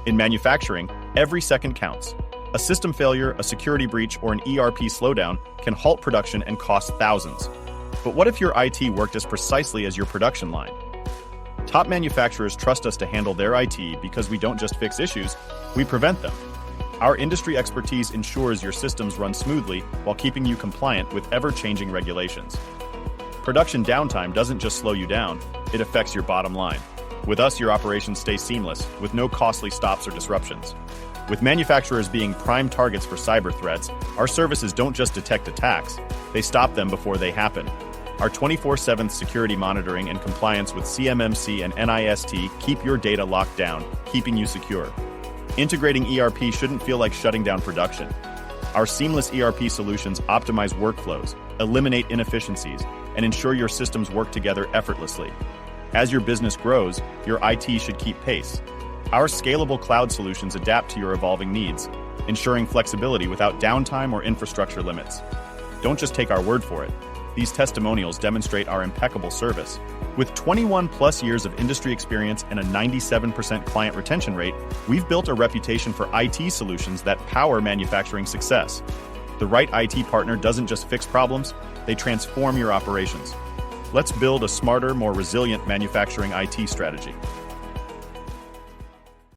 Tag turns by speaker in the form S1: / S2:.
S1: In manufacturing, every second counts. A system failure, a security breach, or an ERP slowdown can halt production and cost thousands. But what if your IT worked as precisely as your production line? Top manufacturers trust us to handle their IT because we don't just fix issues, we prevent them. Our industry expertise ensures your systems run smoothly while keeping you compliant with ever-changing regulations. Production downtime doesn't just slow you down, it affects your bottom line. With us, your operations stay seamless, with no costly stops or disruptions. With manufacturers being prime targets for cyber threats, our services don't just detect attacks, they stop them before they happen. Our 24/7 security monitoring and compliance with CMMC and NIST keep your data locked down, keeping you secure. Integrating ERP shouldn't feel like shutting down production. Our seamless ERP solutions optimize workflows, eliminate inefficiencies, and ensure your systems work together effortlessly. As your business grows, your IT should keep pace. Our scalable cloud solutions adapt to your evolving needs, ensuring flexibility without downtime or infrastructure limits. Don't just take our word for it. These testimonials demonstrate our impeccable service. With 21+ years of industry experience and a 97% client retention rate, we've built a reputation for IT solutions that power manufacturing success. The right IT partner doesn't just fix problems, they transform your operations. Let's build a smarter, more resilient manufacturing IT strategy.